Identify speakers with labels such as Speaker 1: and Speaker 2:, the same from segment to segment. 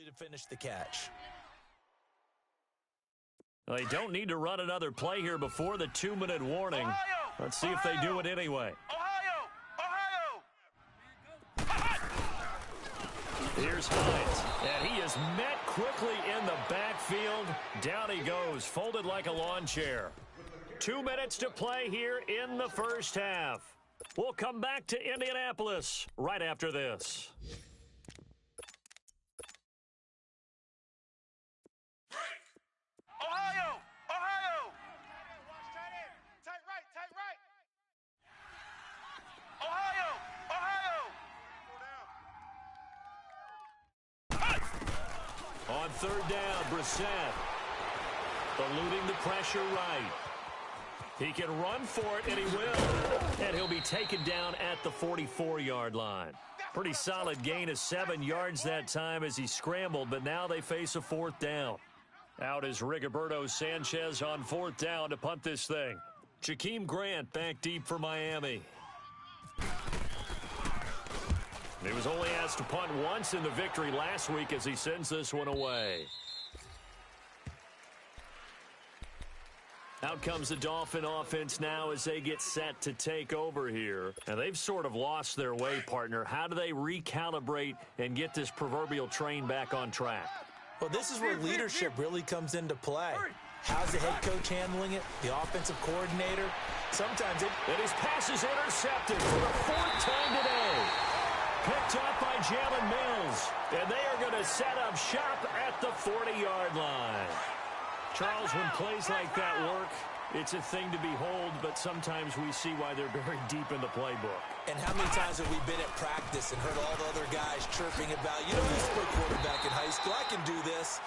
Speaker 1: To finish the catch.
Speaker 2: Well, they don't need to run another play here before the 2-minute warning. Let's see if they do it anyway. Here's Hines, and he is met quickly in the backfield. Down he goes, folded like a lawn chair. 2 minutes to play here in the first half. We'll come back to Indianapolis right after this. On third down, Brissett eluding the pressure right. He can run for it, and he will. And he'll be taken down at the 44-yard line. Pretty solid gain of 7 yards that time as he scrambled, but now they face a fourth down. Out is Rigoberto Sanchez on fourth down to punt this thing. Jakeem Grant back deep for Miami. He was only asked to punt once in the victory last week as he sends this one away. Out comes the Dolphin offense now as they get set to take over here. And they've sort of lost their way, partner. How do they recalibrate and get this proverbial train back on track?
Speaker 1: Well, this is where leadership really comes into play. How's the head coach handling it? The offensive coordinator? Sometimes it...
Speaker 2: And his pass is intercepted for the 4th time today. Picked off by Jalen Mills. And they are going to set up shop at the 40-yard line. Charles, when plays like that work, it's a thing to behold, but sometimes we see why they're very deep in the playbook.
Speaker 1: And how many times have we been at practice and heard all the other guys chirping about, you know, I used to play quarterback in high school, I can do this,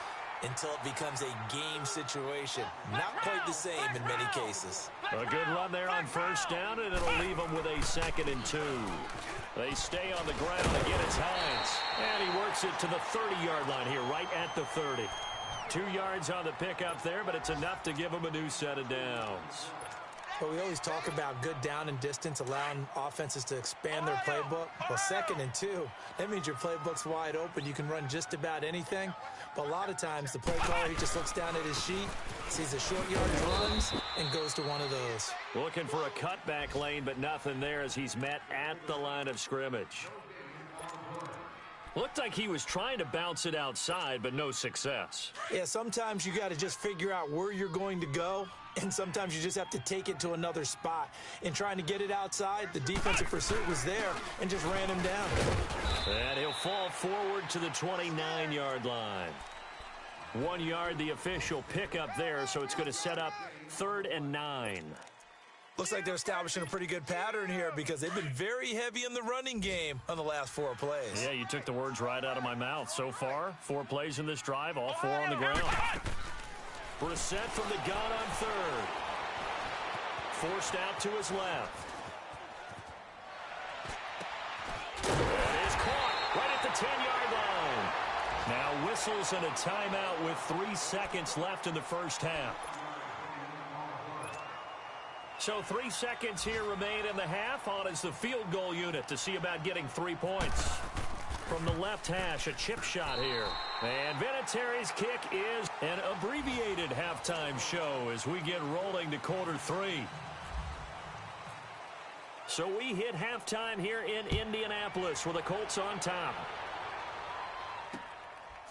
Speaker 1: until it becomes a game situation. Not quite the same in many cases.
Speaker 2: A good run there on first down, and it'll leave them with a 2nd and 2. They stay on the ground. Again, it's Hines. And he works it to the 30-yard line here, right at the 30. 2 yards on the pickup there, but it's enough to give them a new set of downs.
Speaker 1: Well, we always talk about good down and distance, allowing offenses to expand their playbook. Well, 2nd and 2, that means your playbook's wide open. You can run just about anything. But a lot of times, the play caller, he just looks down at his sheet, sees the short yardage runs, and goes to one of those.
Speaker 2: Looking for a cutback lane, but nothing there as he's met at the line of scrimmage. Looked like he was trying to bounce it outside, but no success.
Speaker 1: Yeah, sometimes you got to just figure out where you're going to go, and sometimes you just have to take it to another spot. In trying to get it outside, the defensive pursuit was there and just ran him down.
Speaker 2: And he'll fall forward to the 29-yard line. 1 yard, the official pickup there, so it's going to set up 3rd and 9.
Speaker 1: Looks like they're establishing a pretty good pattern here because they've been very heavy in the running game on the last 4 plays.
Speaker 2: Yeah, you took the words right out of my mouth. So far, 4 plays in this drive, all 4 on the ground. Brissett from the gun on 3rd. Forced out to his left. That is caught right at the 10-yard line. Now whistles and a timeout with 3 seconds left in the first half. So 3 seconds here remain in the half. On is the field goal unit to see about getting 3 points. From the left hash, a chip shot here. And Vinatieri's kick is an abbreviated halftime show as we get rolling to quarter 3. So we hit halftime here in Indianapolis with the Colts on top.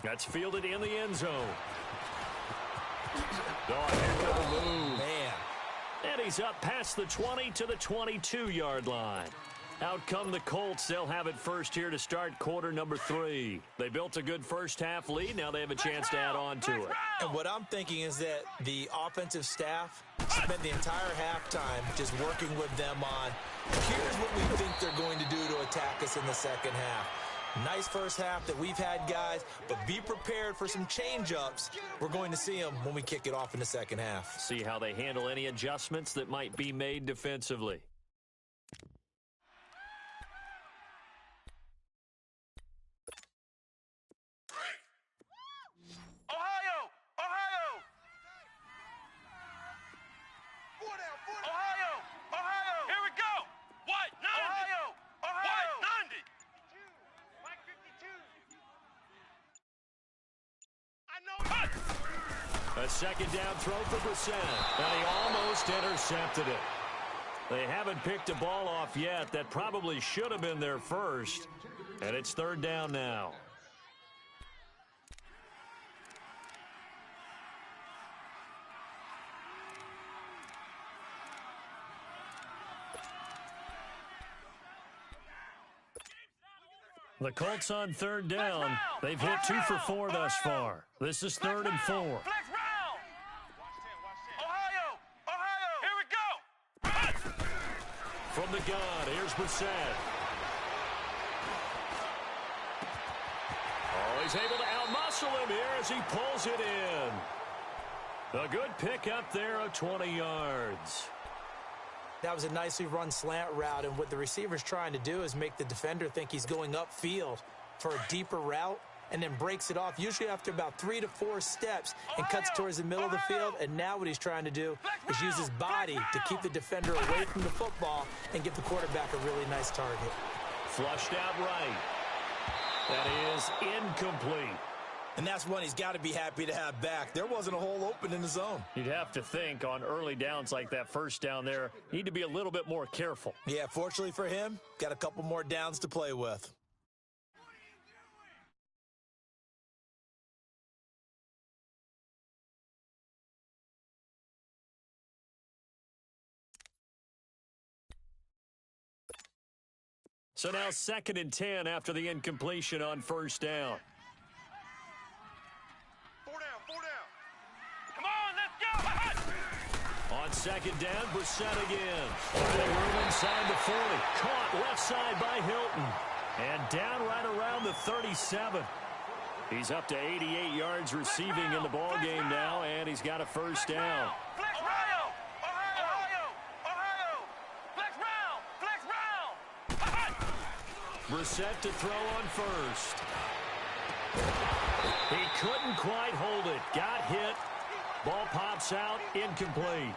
Speaker 2: That's fielded in the end zone. Oh, heck of a move.
Speaker 1: Man.
Speaker 2: And he's up past the 20 to the 22-yard line. Out come the Colts. They'll have it first here to start quarter number 3. They built a good first half lead. Now they have a chance to add on to it.
Speaker 1: And what I'm thinking is that the offensive staff spent the entire halftime just working with them on, here's what we think they're going to do to attack us in the second half. Nice first half that we've had, guys, but be prepared for some change-ups. We're going to see them when we kick it off in the second half.
Speaker 2: See how they handle any adjustments that might be made defensively. A second down throw for Brissett. And he almost intercepted it. They haven't picked a ball off yet. That probably should have been their first. And it's third down now. The Colts on third down. They've hit 2 for 4 thus far. This is 3rd and 4.
Speaker 3: Ohio! Here we go!
Speaker 2: From the gun, here's Brissett. Oh, he's able to outmuscle him here as he pulls it in. A good pick up there of 20 yards.
Speaker 1: That was a nicely run slant route, and what the receiver's trying to do is make the defender think he's going upfield for a deeper route and then breaks it off, usually after about 3 to 4 steps, and cuts towards the middle of the field. And now what he's trying to do is use his body to keep the defender away from the football and give the quarterback a really nice target.
Speaker 2: Flushed out right. That is incomplete.
Speaker 1: And that's one he's got to be happy to have back. There wasn't a hole open in the zone.
Speaker 2: You'd have to think on early downs like that first down there, need to be a little bit more careful.
Speaker 1: Yeah, fortunately for him, got a couple more downs to play with.
Speaker 2: So now 2nd and 10 after the incompletion on first down.
Speaker 3: 4 down. Come on, let's go!
Speaker 2: On 2nd down, Brissett again. Finding room inside the 40. Caught left side by Hilton. And down right around the 37. He's up to 88 yards receiving in the ball game now, and he's got a first down. Brissett to throw on first. He couldn't quite hold it. Got hit. Ball pops out. Incomplete.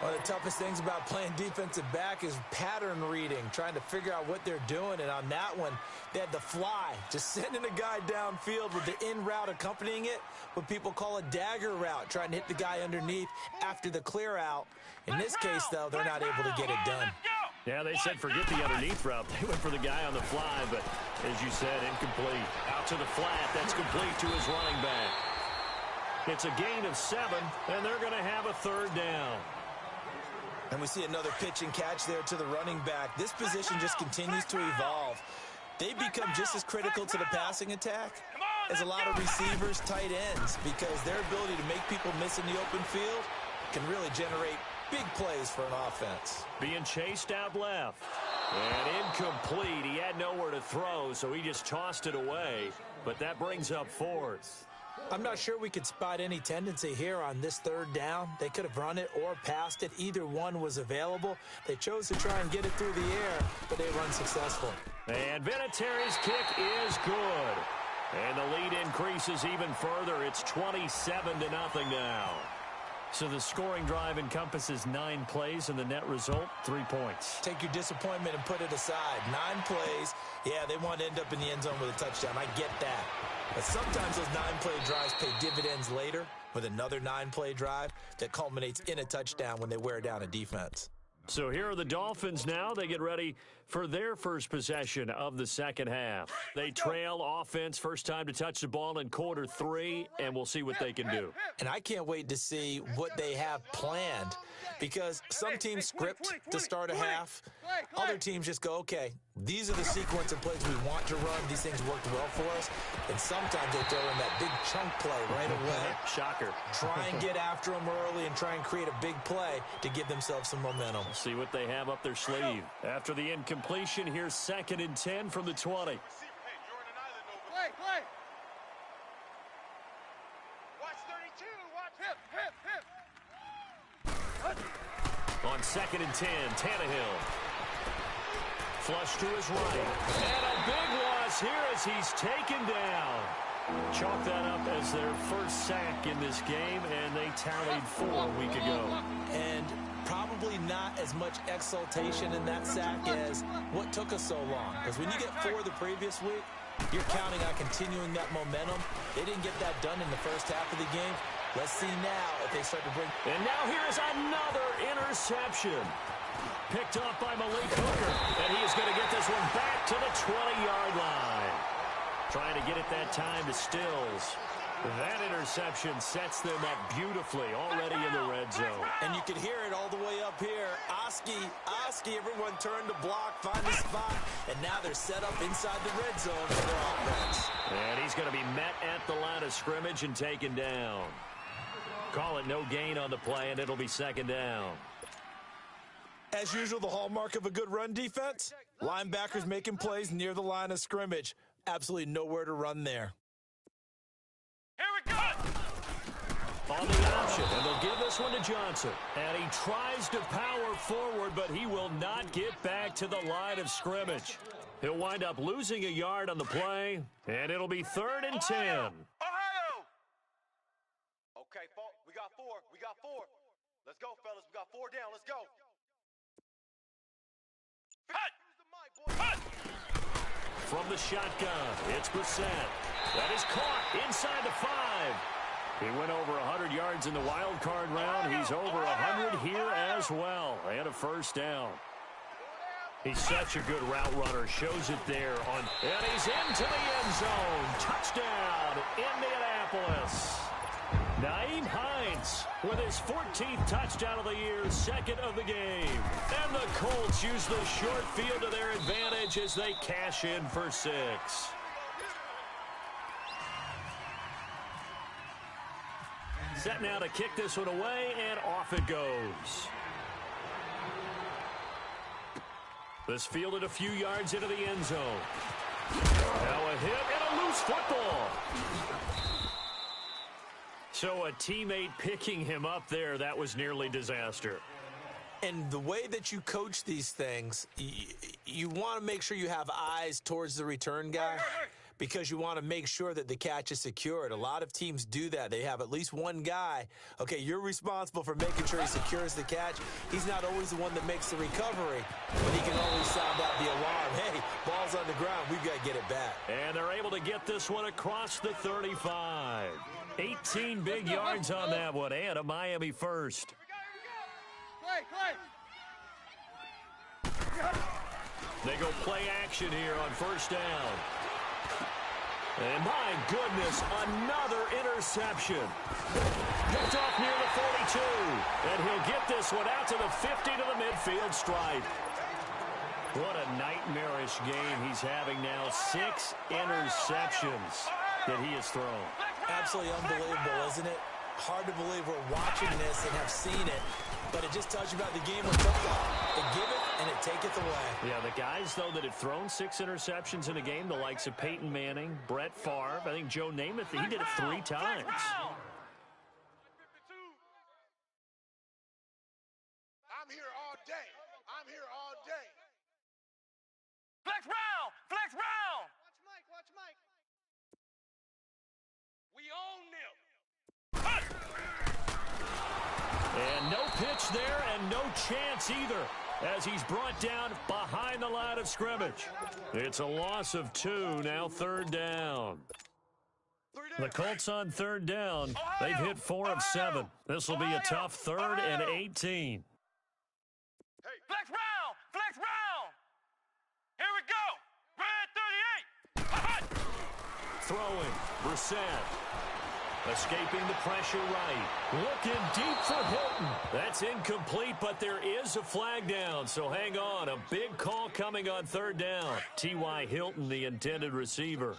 Speaker 1: One of the toughest things about playing defensive back is pattern reading, trying to figure out what they're doing. And on that one, they had the fly, just sending a guy downfield with the in route accompanying it, what people call a dagger route, trying to hit the guy underneath after the clear out. In this case, though, they're not able to get it done.
Speaker 2: Yeah, they said forget the underneath route. They went for the guy on the fly, but as you said, incomplete. Out to the flat. That's complete to his running back. It's a gain of 7, and they're going to have a third down.
Speaker 1: And we see another pitch and catch there to the running back. This position just continues to evolve. They become just as critical to the passing attack as a lot of receivers, tight ends, because their ability to make people miss in the open field can really generate big plays for an offense.
Speaker 2: Being chased out left. And incomplete. He had nowhere to throw, so he just tossed it away. But that brings up 4th.
Speaker 1: I'm not sure we could spot any tendency here on this third down. They could have run it or passed it. Either one was available. They chose to try and get it through the air, but they were unsuccessful.
Speaker 2: And Vinatieri's kick is good. And the lead increases even further. It's 27-0 now. So the scoring drive encompasses 9 plays, and the net result, 3 points.
Speaker 1: Take your disappointment and put it aside. 9 plays. Yeah, they want to end up in the end zone with a touchdown. I get that. But sometimes those 9-play drives pay dividends later with another 9-play drive that culminates in a touchdown when they wear down a defense.
Speaker 2: So here are the Dolphins now. They get ready for their first possession of the second half. They trail offense, first time to touch the ball in quarter 3, and we'll see what they can do.
Speaker 1: And I can't wait to see what they have planned, because some teams script to start a half. Other teams just go, okay, these are the sequence of plays we want to run. These things worked well for us. And sometimes they throw in that big chunk play right away.
Speaker 2: Shocker.
Speaker 1: Try and get after them early and try and create a big play to give themselves some momentum.
Speaker 2: See what they have up their sleeve. After the incompletion, here's 2nd and 10 from the 20.
Speaker 3: Play. Watch 32. Watch hip.
Speaker 2: On 2nd and 10, Tannehill. Flush to his right. And a big loss here as he's taken down. Chalk that up as their first sack in this game, and they tallied 4 a week ago.
Speaker 1: And probably not as much exultation in that sack as what took us so long. Because when you get 4 the previous week, you're counting on continuing that momentum. They didn't get that done in the first half of the game. Let's see now if they start to bring...
Speaker 2: And now here is another interception. Picked up by Malik Hooker, and he is going to get this one back to the 20-yard line. Trying to get it that time to Stills. That interception sets them up beautifully already in the red zone.
Speaker 1: And you can hear it all the way up here. Oski, everyone turned to block, find a spot, and now they're set up inside the red zone for their offense.
Speaker 2: And he's going to be met at the line of scrimmage and taken down. Call it no gain on the play, and it'll be second down.
Speaker 1: As usual, the hallmark of a good run defense, linebackers making plays near the line of scrimmage. Absolutely nowhere to run there.
Speaker 3: Here we go.
Speaker 2: On the option, and they'll give this one to Johnson. And he tries to power forward, but he will not get back to the line of scrimmage. He'll wind up losing a yard on the play, and it'll be 3rd and 10.
Speaker 3: Ohio! Okay, we got 4. We got 4. Let's go, fellas. We got 4 down. Let's go.
Speaker 2: From the shotgun, it's Brissett. That is caught inside the 5. He went over 100 yards in the wild card round. He's over 100 here as well. And a first down. He's such a good route runner. Shows it there on. And he's into the end zone. Touchdown, Indianapolis. Nyheim Hines with his 14th touchdown of the year, 2nd of the game. And the Colts use the short field to their advantage as they cash in for 6. Set now to kick this one away, and off it goes. This fielded a few yards into the end zone. Now a hit and a loose football. So a teammate picking him up there, that was nearly disaster.
Speaker 1: And the way that you coach these things, you want to make sure you have eyes towards the return guy because you want to make sure that the catch is secured. A lot of teams do that. They have at least one guy. Okay, you're responsible for making sure he secures the catch. He's not always the one that makes the recovery, but he can always sound out the alarm. Hey, ball's on the ground. We've got to get it back.
Speaker 2: And they're able to get this one across the 35. 18 big yards on that one, and a Miami first. They go play action here on first down. And my goodness, another interception. Picked off near the 42. And he'll get this one out to the 50 to the midfield stripe. What a nightmarish game he's having now. 6 interceptions that he has thrown.
Speaker 1: Absolutely unbelievable, isn't it? Hard to believe we're watching this and have seen it, but it just tells you about the game of football. They give it and it taketh away.
Speaker 2: Yeah, the guys, though, that have thrown 6 interceptions in a game, the likes of Peyton Manning, Brett Favre, I think Joe Namath, he did it 3 times.
Speaker 3: I'm here all day. I'm here all day. Flex round! Flex round! Watch Mike, watch Mike. We own them.
Speaker 2: And no pitch there and no chance either as he's brought down behind the line of scrimmage. It's a loss of 2, now 3rd down. The Colts on 3rd down. They've hit 4 of 7. This will be a tough 3rd and 18.
Speaker 3: Hey, flex round! Flex round! Here we go! Red 38!
Speaker 2: Throwing, Brissett. Escaping the pressure right. Looking deep for Hilton. That's incomplete, but there is a flag down, so hang on. A big call coming on 3rd down. T.Y. Hilton, the intended receiver.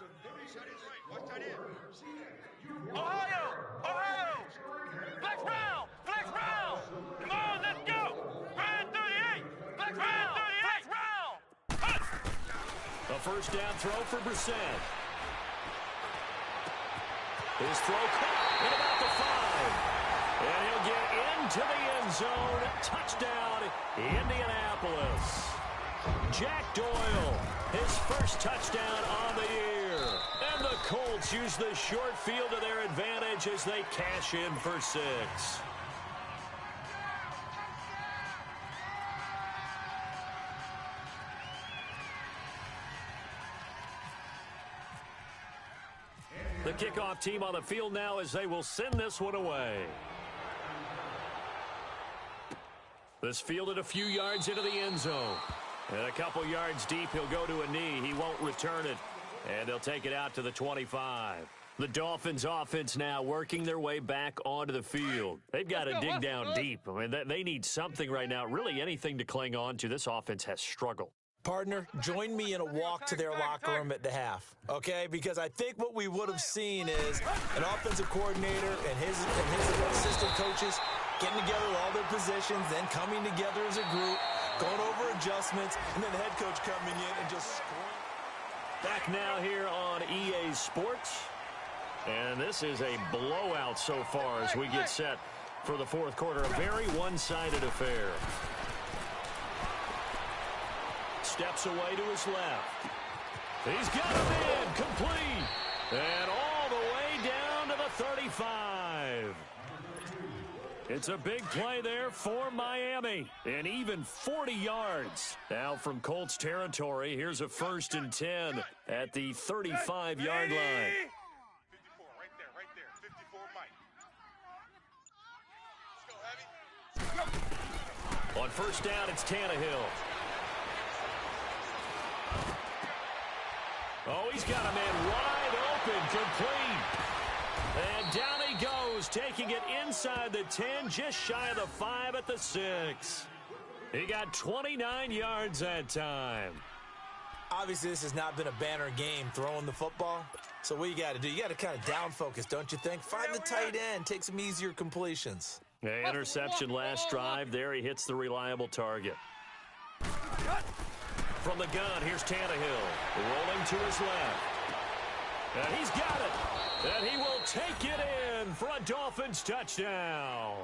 Speaker 3: Ohio! Ohio! Flex round! Flex round! Come on, let's go! Red 38! Flex round! Flex round!
Speaker 2: A first down throw for Brissett. His throw caught at about the 5. And he'll get into the end zone. Touchdown, Indianapolis. Jack Doyle, his first touchdown on the year. And the Colts use the short field to their advantage as they cash in for 6. The kickoff team on the field now as they will send this one away. This fielded a few yards into the end zone. And a couple yards deep, he'll go to a knee. He won't return it. And they'll take it out to the 25. The Dolphins offense now working their way back onto the field. They've got to dig down deep. I mean, they need something right now, really anything to cling on to. This offense has struggled.
Speaker 1: Partner, join me in a walk to their locker room at the half, okay? Because I think what we would have seen is an offensive coordinator and his assistant coaches getting together with all their positions, then coming together as a group, going over adjustments, and then the head coach coming in and just scoring.
Speaker 2: Back now here on EA Sports. And this is a blowout so far as we get set for the fourth quarter. A very one-sided affair. Steps away to his left. He's got him in, complete. And all the way down to the 35. It's a big play there for Miami. And even 40 yards. Now from Colts territory, here's a 1st and 10 at the 35-yard line.
Speaker 3: 54, right there. 54, Mike. Let's go, Heavy.
Speaker 2: On first down, it's Tannehill. Oh, he's got a man wide open, complete. And down he goes, taking it inside the 10, just shy of the 5 at the 6. He got 29 yards that time.
Speaker 1: Obviously, this has not been a banner game throwing the football. So what you got to do, you got to kind of down focus, don't you think? Find the tight end, take some easier completions.
Speaker 2: Yeah, interception last drive. There he hits the reliable target. From the gun, here's Tannehill, rolling to his left. And he's got it. And he will take it in for a Dolphins touchdown.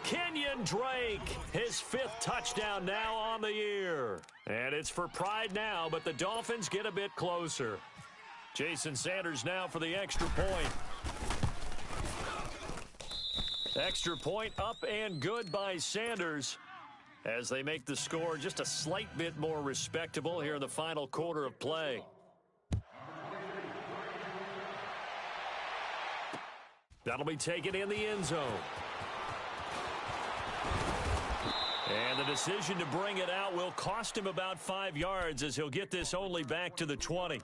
Speaker 2: Kenyon Drake, his 5th touchdown now on the year. And it's for pride now, but the Dolphins get a bit closer. Jason Sanders now for the extra point. Extra point up and good by Sanders as they make the score just a slight bit more respectable here in the final quarter of play. That'll be taken in the end zone. And the decision to bring it out will cost him about 5 yards as he'll get this only back to the 20.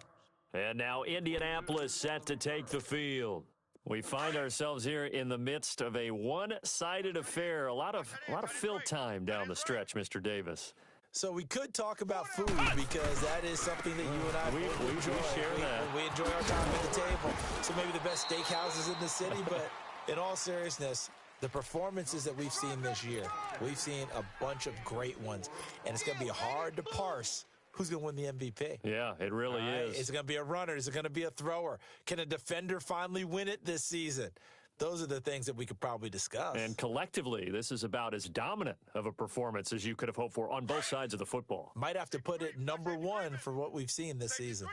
Speaker 2: And now Indianapolis set to take the field. We find ourselves here in the midst of a one-sided affair. A lot of fill time down the stretch, Mr. Davis.
Speaker 1: So we could talk about food because that is something that you and I enjoy.
Speaker 2: We share that.
Speaker 1: We enjoy our time at the table. So maybe the best steakhouses in the city, but in all seriousness, the performances that we've seen this year, we've seen a bunch of great ones, and it's going to be hard to parse who's going to win the MVP.
Speaker 2: Yeah, it really is.
Speaker 1: Is it going to be a runner? Is it going to be a thrower? Can a defender finally win it this season? Those are the things that we could probably discuss.
Speaker 2: And collectively, this is about as dominant of a performance as you could have hoped for on both sides of the football.
Speaker 1: Might have to put it number 1 for what we've seen this season.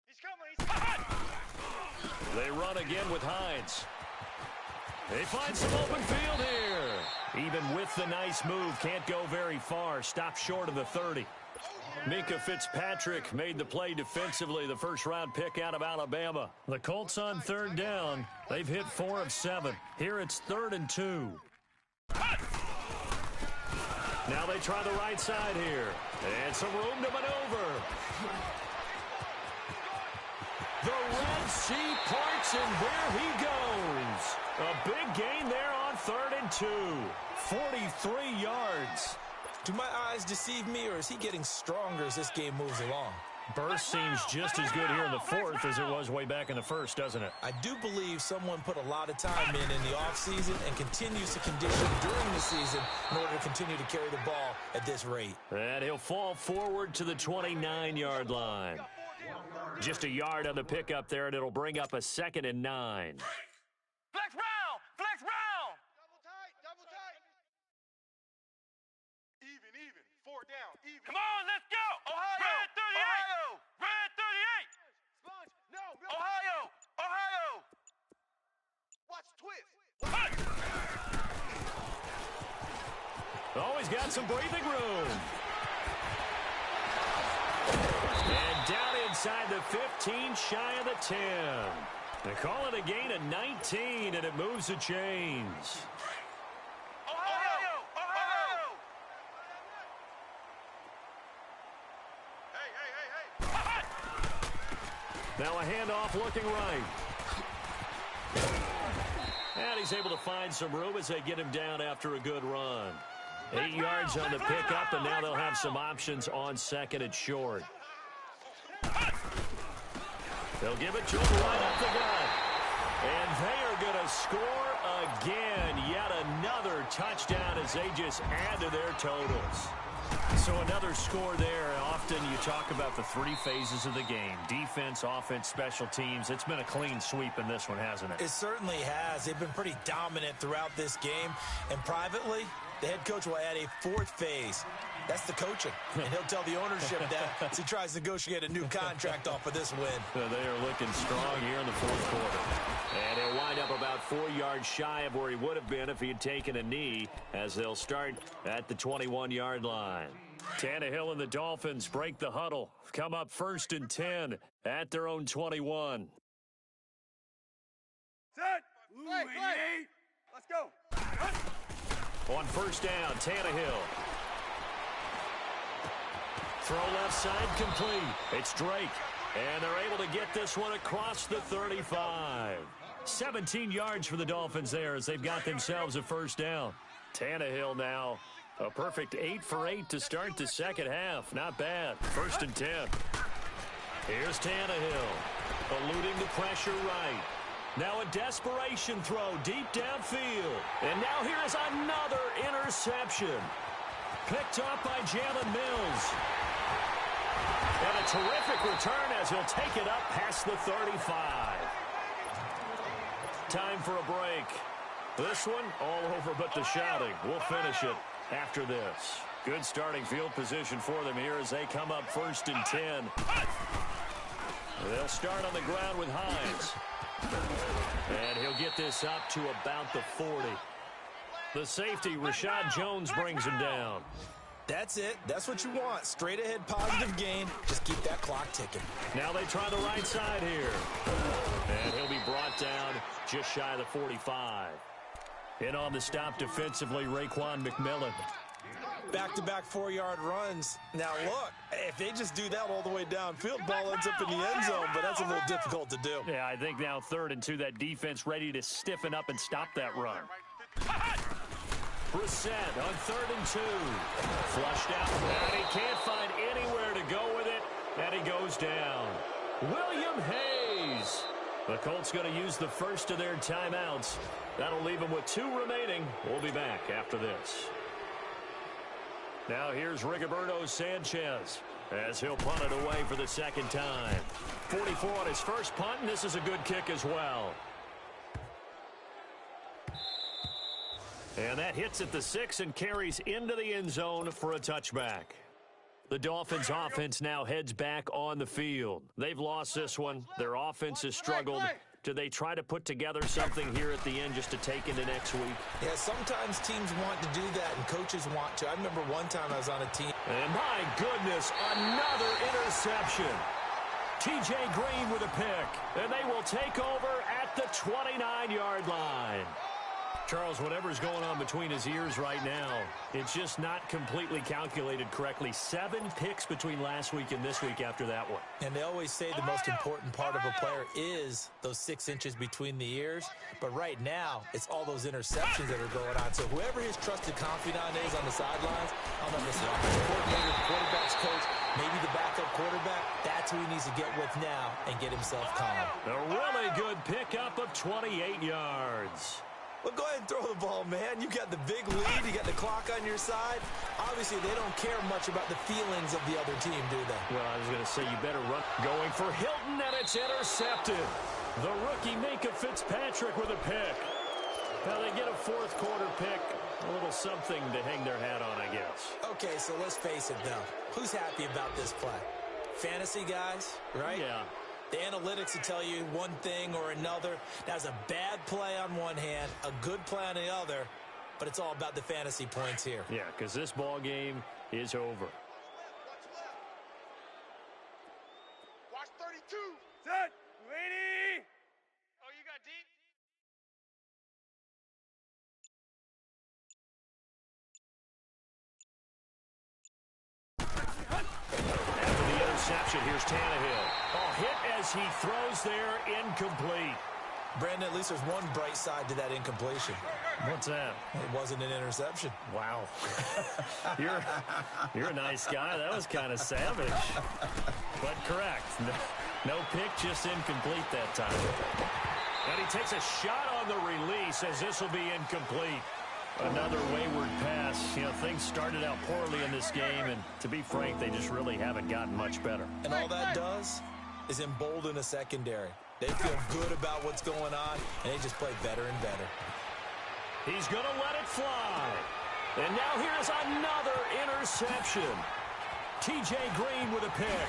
Speaker 3: He's coming.
Speaker 2: They run again with Hines. They find some open field here. Even with the nice move, can't go very far. Stops short of the 30. Minka Fitzpatrick made the play defensively, the first-round pick out of Alabama. The Colts on 3rd down. They've hit 4 of 7. Here it's 3rd and 2. Now they try the right side here. And some room to maneuver. The Red Sea parts, and there he goes. A big gain there on 3rd and 2. 43 yards.
Speaker 1: Do my eyes deceive me, or is he getting stronger as this game moves along?
Speaker 2: Burst seems just as good here in the 4th as it was way back in the 1st, doesn't it?
Speaker 1: I do believe someone put a lot of time in the offseason and continues to condition during the season in order to continue to carry the ball at this rate.
Speaker 2: And he'll fall forward to the 29-yard line. Just a yard on the pickup there, and it'll bring up a 2nd and 9.
Speaker 3: Flex round! Flex round! Double tight! Even. 4 down, even. Come on, let's go! Ohio! Red 38! Ohio! Red 38! Sponge, no! Ohio! Watch twist!
Speaker 2: Oh, he's got some breathing room. And down inside the 15, shy of the 10. They call it a gain of 19, and it moves the chains.
Speaker 3: Ohio! Ohio! Hey!
Speaker 2: Now a handoff looking right. And he's able to find some room as they get him down after a good run. 8 yards on the pickup, and now they'll have some options on second and short. They'll give it to him right up the gut. And they are going to score again. Yet another touchdown as they just add to their totals. So another score there. Often you talk about the three phases of the game. Defense, offense, special teams. It's been a clean sweep in this one, hasn't it?
Speaker 1: It certainly has. They've been pretty dominant throughout this game. And privately, the head coach will add a fourth phase. That's the coaching. And he'll tell the ownership that as he tries to negotiate a new contract off of this win.
Speaker 2: They are looking strong here in the fourth quarter. And he'll wind up about 4 yards shy of where he would have been if he had taken a knee, as they'll start at the 21-yard line. Tannehill and the Dolphins break the huddle. Come up 1st and 10 at their own 21.
Speaker 3: Set! Play! Let's go!
Speaker 2: On 1st down, Tannehill. Throw left side complete. It's Drake. And they're able to get this one across the 35. 17 yards for the Dolphins there as they've got themselves a 1st down. Tannehill now a perfect 8 for 8 to start the second half. Not bad. 1st and 10. Here's Tannehill. Eluding the pressure right. Now a desperation throw deep downfield. And now here is another interception. Picked up by Jalen Mills. And a terrific return as he'll take it up past the 35. Time for a break. This one all over but the shouting. We'll finish it after this. Good starting field position for them here as they come up 1st and 10. They'll start on the ground with Hines. And he'll get this up to about the 40. The safety, Rashad Jones, brings him down.
Speaker 1: That's it. That's what you want. Straight ahead positive gain. Just keep that clock ticking.
Speaker 2: Now they try the right side here. And he'll be brought down just shy of the 45. In on the stop defensively, Raekwon McMillan.
Speaker 1: Back-to-back 4-yard runs. Now, look, if they just do that all the way downfield, ball ends up in the end zone, but that's a little difficult to do.
Speaker 2: Yeah, I think now 3rd and 2, that defense ready to stiffen up and stop that run. Brissett on 3rd and 2. Flushed out, and he can't find anywhere to go with it, and he goes down. William Hayes. The Colts going to use the first of their timeouts. That'll leave them with 2 remaining. We'll be back after this. Now here's Rigoberto Sanchez as he'll punt it away for the second time. 44 on his first punt, and this is a good kick as well. And that hits at the 6 and carries into the end zone for a touchback. The Dolphins' offense now heads back on the field. They've lost this one. Their offense has struggled. Do they try to put together something here at the end just to take into next week?
Speaker 1: Yeah, sometimes teams want to do that, and coaches want to. I remember one time I was on a team.
Speaker 2: And my goodness, another interception. T.J. Green with a pick, and they will take over at the 29-yard line. Charles, whatever's going on between his ears right now, it's just not completely calculated correctly. 7 picks between last week and this week after that one.
Speaker 1: And they always say the most important part of a player is those 6 inches between the ears. But right now, it's all those interceptions that are going on. So whoever his trusted confidant is on the sidelines, I don't know if it's the offensive coordinator, the quarterback's coach, maybe the backup quarterback, that's who he needs to get with now and get himself calm.
Speaker 2: A really good pickup of 28 yards.
Speaker 1: Well, go ahead and throw the ball, man. You got the big lead. You got the clock on your side. Obviously, they don't care much about the feelings of the other team, do they?
Speaker 2: Well, I was going to say you better run. Going for Hilton, and it's intercepted. The rookie Minka Fitzpatrick with a pick. Now they get a fourth quarter pick. A little something to hang their hat on, I guess.
Speaker 1: Okay, so let's face it, though. Who's happy about this play? Fantasy guys, right?
Speaker 2: Yeah.
Speaker 1: The analytics will tell you one thing or another. That's a bad play on one hand, a good play on the other, but it's all about the fantasy points here.
Speaker 2: Yeah, because this ball game is over.
Speaker 3: Watch 32.
Speaker 4: Set. Ready.
Speaker 3: Oh, you got deep?
Speaker 2: After the interception, here's Tannehill. Oh, hit as he throws there, incomplete.
Speaker 1: Brandon, at least there's one bright side to that incompletion.
Speaker 2: What's that?
Speaker 1: It wasn't an interception.
Speaker 2: Wow. You're a nice guy. That was kind of savage. But correct. No pick, just incomplete that time. And he takes a shot on the release as this will be incomplete. Another wayward pass. You know, things started out poorly in this game, and to be frank, they just really haven't gotten much better.
Speaker 1: And all that does is embolden a secondary. They feel good about what's going on, and they just play better and better.
Speaker 2: He's going to let it fly. And now here's another interception. T.J. Green with a pick.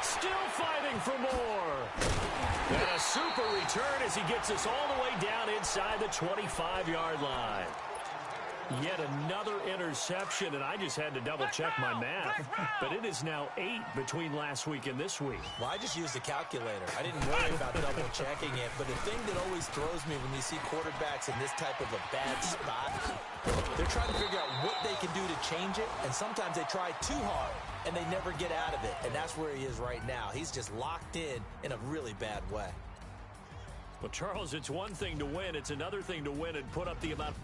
Speaker 2: Still fighting for more. And a super return as he gets us all the way down inside the 25-yard line. Yet another interception, and I just had to double-check my math. But it is now 8 between last week and this week.
Speaker 1: Well, I just used a calculator. I didn't worry about double-checking it. But the thing that always throws me when you see quarterbacks in this type of a bad spot, they're trying to figure out what they can do to change it, and sometimes they try too hard, and they never get out of it. And that's where he is right now. He's just locked in a really bad way.
Speaker 2: Well, Charles, it's one thing to win. It's another thing to win and put up the amount